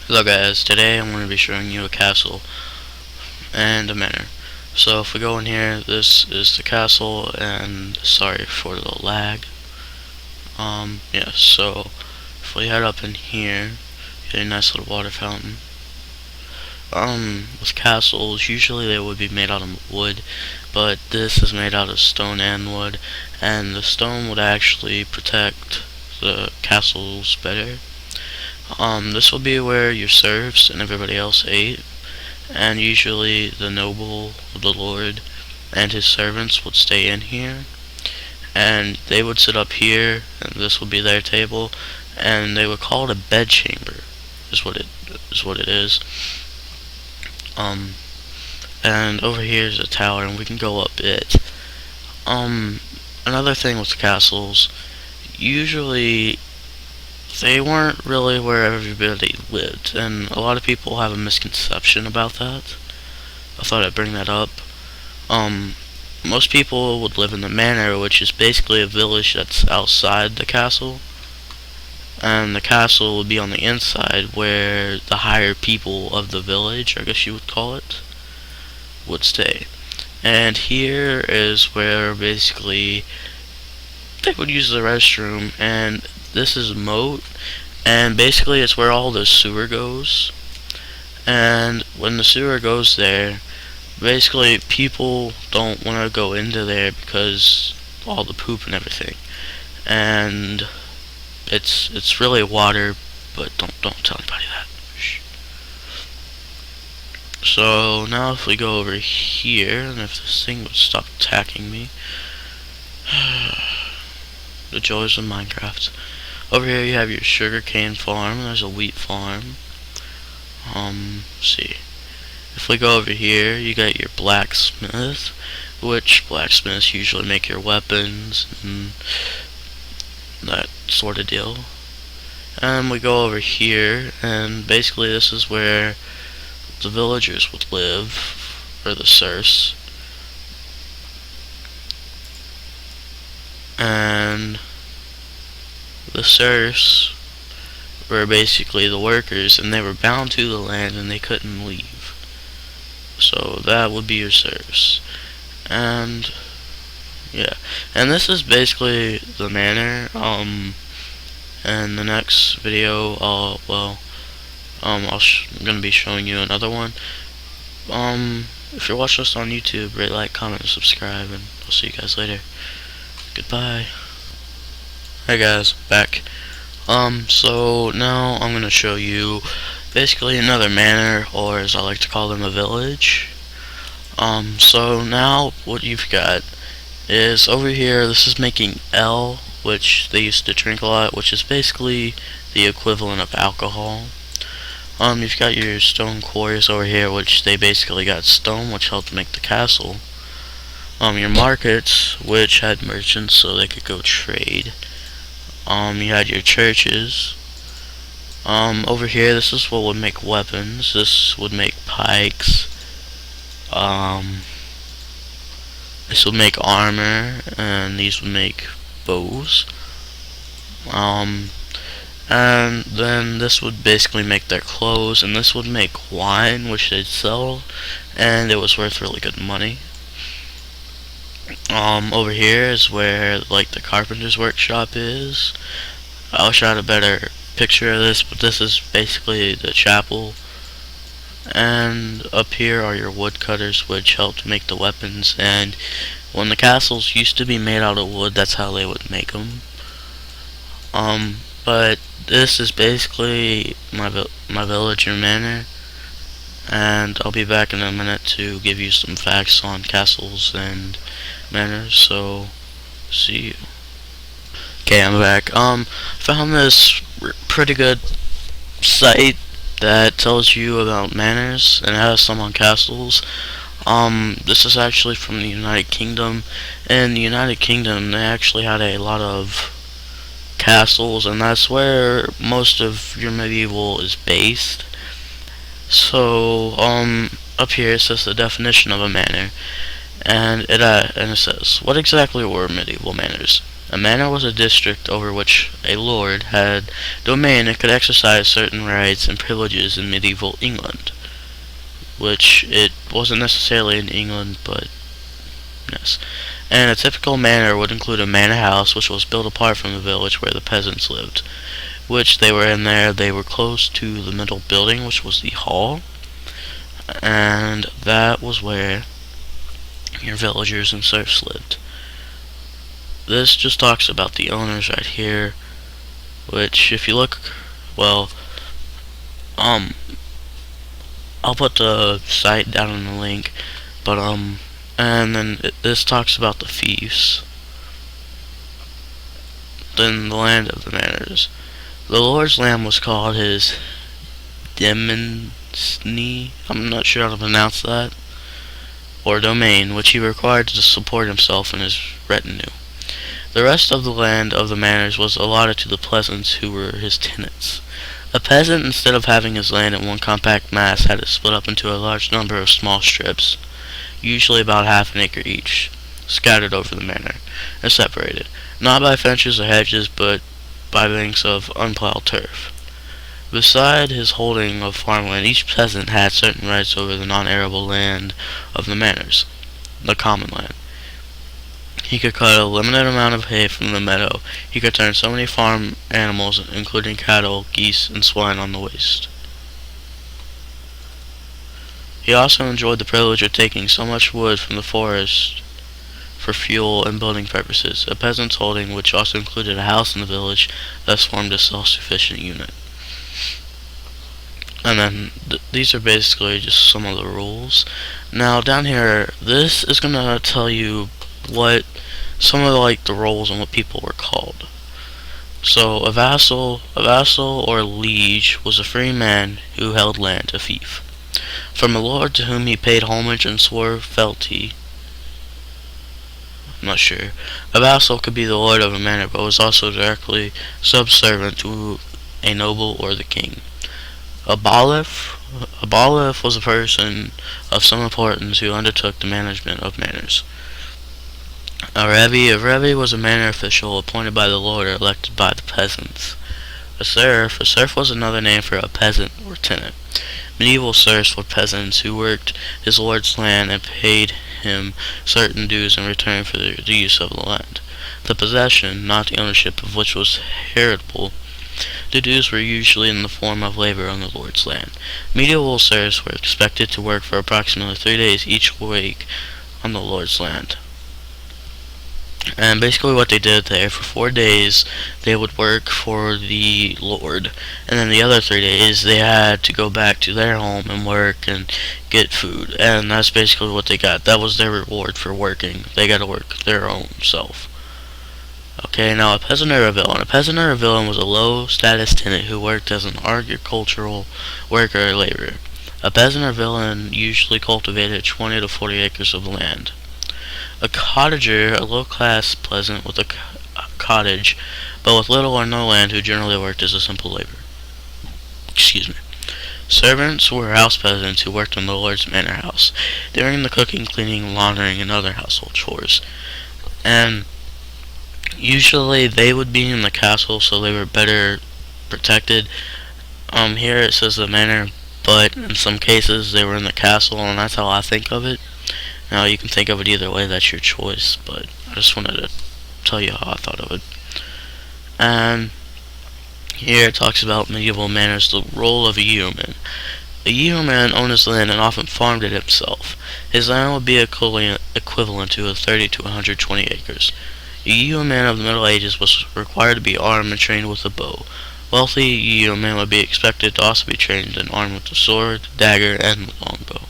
Hello guys, today I'm going to be showing you a castle and a manor. So if we go in here, this is the castle, and sorry for the lag. Yeah, so if we head up in here, get a nice little water fountain. With castles, usually they would be made out of wood, but this is made out of stone and wood, and the stone would actually protect the castles better. This will be where your serfs and everybody else ate, and usually the noble, the lord, and his servants would stay in here, and they would sit up here, and this would be their table, and they would call it a bedchamber, is what it is. Um, and over here is a tower, and we can go up it. Um, Another thing with the castles, usually they weren't really where everybody lived, and a lot of people have a misconception about that. I thought I'd bring that up. Um, Most people would live in the manor, which is basically a village that's outside the castle, and the castle would be on the inside where the higher people of the village, I guess you would call it, would stay. And here is where basically they would use the restroom, and this is a moat, and basically it's where all the sewer goes. And when the sewer goes there, basically people don't want to go into there because all the poop and everything, and it's really water, but don't tell anybody that. Shh. So now if we go over here, and if this thing would stop attacking me, the joys of Minecraft. Over here you have your sugarcane farm, and there's a wheat farm. See. If we go over here, you got your blacksmith, which blacksmiths usually make your weapons and that sort of deal. And we go over here, and basically this is where the villagers would live, or the serfs. And the serfs were basically the workers, and they were bound to the land and they couldn't leave. So that would be your serfs. And yeah, and this is basically the manor. In the next video, I'm gonna be showing you another one. If you're watching this on YouTube, rate, like, comment, and subscribe, and I'll see you guys later. Goodbye. Hey guys, back. So now I'm gonna show you basically another manor, or as I like to call them, a village. So now what you've got is over here, this is making L, which they used to drink a lot, which is basically the equivalent of alcohol. You've got your stone quarries over here, which they basically got stone, which helped make the castle. Your markets, which had merchants so they could go trade. You had your churches. Over here, this is what would make weapons. This would make pikes. This would make armor, and these would make bows. And then this would basically make their clothes, and this would make wine, which they'd sell, and it was worth really good money. Over here is where, like, the carpenter's workshop is. I'll show a better picture of this, but this is basically the chapel. And up here are your woodcutters, which helped make the weapons. And when the castles used to be made out of wood, that's how they would make them. But this is basically my villager manor, and I'll be back in a minute to give you some facts on castles and manors. So see you. Okay, I'm back. Found this pretty good site that tells you about manors, and it has some on castles. This is actually from the United Kingdom. In the United Kingdom, they actually had a lot of castles, and that's where most of your medieval is based. So, up here it says the definition of a manor, and it says, what exactly were medieval manors? A manor was a district over which a lord had domain and could exercise certain rights and privileges in medieval England, which it wasn't necessarily in England, but yes. And a typical manor would include a manor house, which was built apart from the village where the peasants lived, which they were in there. They were close to the middle building, which was the hall, and that was where your villagers and serfs lived. This just talks about the owners right here, which if you look, well, I'll put the site down in the link, but and then this talks about the fiefs. Then the land of the manors. The lord's land was called his demesne, I'm not sure how to pronounce that, or domain, which he required to support himself and his retinue. The rest of the land of the manors was allotted to the peasants who were his tenants. A peasant, instead of having his land in one compact mass, had it split up into a large number of small strips, usually about half an acre each, scattered over the manor, and separated, not by fences or hedges, but by banks of unplowed turf. Beside his holding of farmland, each peasant had certain rights over the non-arable land of the manors, the common land. He could cut a limited amount of hay from the meadow. He could turn so many farm animals, including cattle, geese, and swine, on the waste. He also enjoyed the privilege of taking so much wood from the forest for fuel and building purposes. A peasant's holding, which also included a house in the village, thus formed a self-sufficient unit. And then these are basically just some of the rules. Now down here, this is gonna tell you what some of the roles and what people were called. So a vassal or liege was a free man who held land, a fief, from a lord to whom he paid homage and swore fealty. I'm not sure. A vassal could be the lord of a manor, but was also directly subservient to a noble or the king. A bailiff was a person of some importance who undertook the management of manors. A reeve was a manor official appointed by the lord or elected by the peasants. A serf was another name for a peasant or tenant. Medieval serfs were peasants who worked his lord's land and paid him certain dues in return for the use of the land. The possession, not the ownership of which, was heritable. The dues were usually in the form of labor on the lord's land. Medieval serfs were expected to work for approximately 3 days each week on the lord's land. And basically what they did there, for 4 days they would work for the lord, and then the other 3 days they had to go back to their home and work and get food, and that's basically what they got. That was their reward for working. They got to work their own self. Okay, now a peasant or a villain. A peasant or a villain was a low-status tenant who worked as an agricultural worker or laborer. A peasant or villain usually cultivated 20 to 40 acres of land. A cottager, a low-class peasant with a cottage, but with little or no land, who generally worked as a simple laborer. Servants were house peasants who worked in the lord's manor house, doing the cooking, cleaning, laundering, and other household chores. And usually they would be in the castle, so they were better protected. Here it says the manor, but in some cases they were in the castle, and that's how I think of it. Now you can think of it either way, that's your choice, but I just wanted to tell you how I thought of it. And here it talks about medieval manors, the role of a yeoman. A yeoman owned his land and often farmed it himself. His land would be equivalent to 30 to 120 acres. A yeoman of the Middle Ages was required to be armed and trained with a bow. Wealthy yeomen would be expected to also be trained and armed with the sword, dagger, and longbow.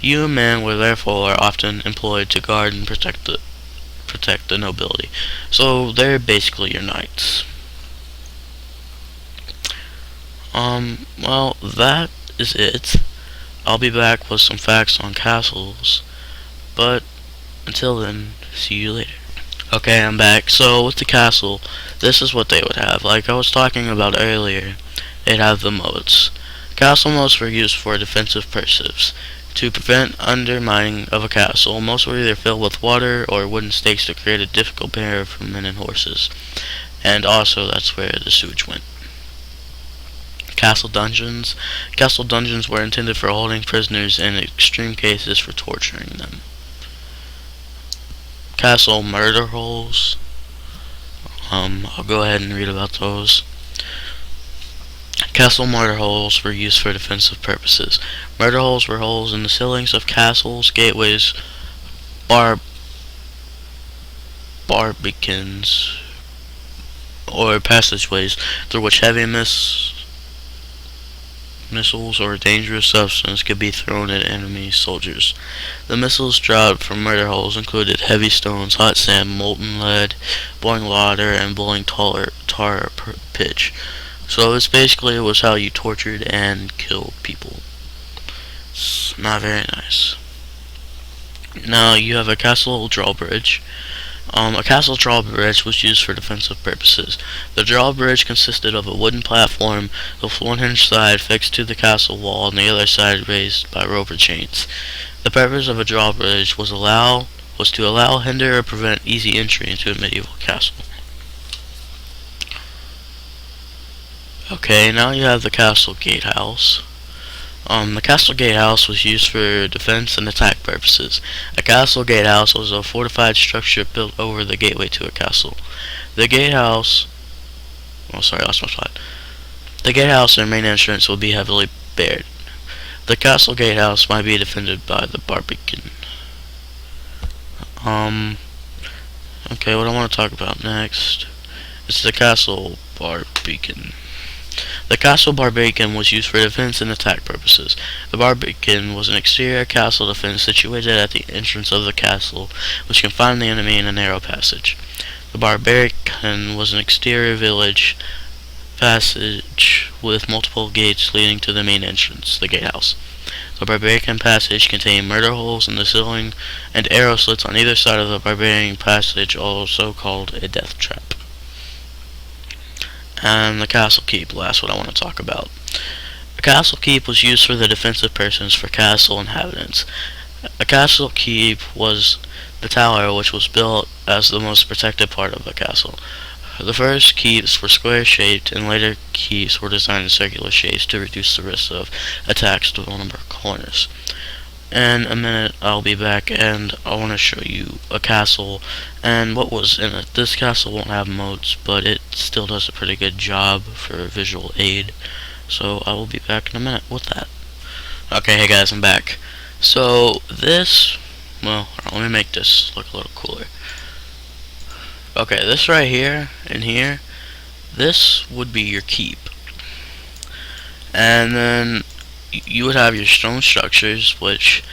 Yeomen were therefore often employed to guard and protect the nobility. So they're basically your knights. Well, that is it. I'll be back with some facts on castles, but until then, see you later. Okay, I'm back. So with the castle, this is what they would have. Like I was talking about earlier, they'd have the moats. Castle moats were used for defensive purposes. To prevent undermining of a castle, most were either filled with water or wooden stakes to create a difficult barrier for men and horses. And also, that's where the sewage went. Castle dungeons. Castle dungeons were intended for holding prisoners and in extreme cases for torturing them. Castle murder holes. I'll go ahead and read about those. Castle murder holes were used for defensive purposes. Murder holes were holes in the ceilings of castles, gateways, barbicans, or passageways through which heavy missiles or dangerous substance could be thrown at enemy soldiers. The missiles dropped from murder holes included heavy stones, hot sand, molten lead, boiling water, and boiling tar pitch. So it was how you tortured and killed people. It's not very nice. Now you have a castle drawbridge. A castle drawbridge was used for defensive purposes. The drawbridge consisted of a wooden platform with one hinged side fixed to the castle wall and the other side raised by rope or chains. The purpose of a drawbridge was to allow, hinder, or prevent easy entry into a medieval castle. Okay, now you have the castle gatehouse. The castle gatehouse was used for defense and attack purposes. A castle gatehouse was a fortified structure built over the gateway to a castle. The gatehouse, The gatehouse and main entrance will be heavily barred. The castle gatehouse might be defended by the barbican. Okay, what I want to talk about next is the castle barbican. The castle barbican was used for defense and attack purposes. The barbican was an exterior castle defense situated at the entrance of the castle, which confined the enemy in a narrow passage. The barbican was an exterior village passage with multiple gates leading to the main entrance, the gatehouse. The barbican passage contained murder holes in the ceiling and arrow slits on either side of the barbican passage, also called a death trap. And the castle keep, last what I want to talk about. A castle keep was used for the defensive persons for castle inhabitants. A castle keep was the tower which was built as the most protected part of the castle. The first keeps were square shaped and later keeps were designed in circular shapes to reduce the risk of attacks to vulnerable corners. In a minute I'll be back and I want to show you a castle and what was in it. This castle won't have moats, but it still does a pretty good job for visual aid. So I will be back in a minute with that. Okay, hey guys, I'm back. So this, well, let me make this look a little cooler. Okay, this right here and here, this would be your keep. And then you would have your stone structures, which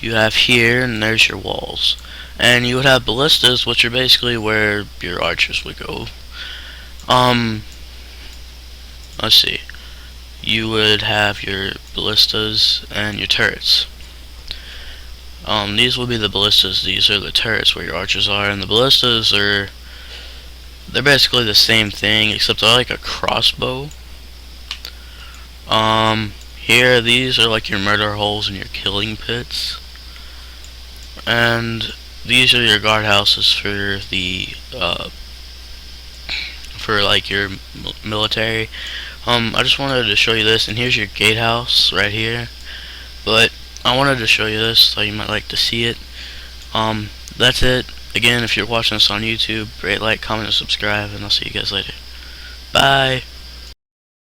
you have here, and there's your walls. And you would have ballistas, which are basically where your archers would go. Let's see. You would have your ballistas and your turrets. These will be the ballistas. These are the turrets where your archers are, and the ballistas they're basically the same thing, except they're like a crossbow. Here, these are like your murder holes and your killing pits. And these are your guardhouses for the, for like your military. I just wanted to show you this, and here's your gatehouse right here. But I wanted to show you this, so you might like to see it. That's it. Again, if you're watching this on YouTube, rate, like, comment, and subscribe, and I'll see you guys later. Bye!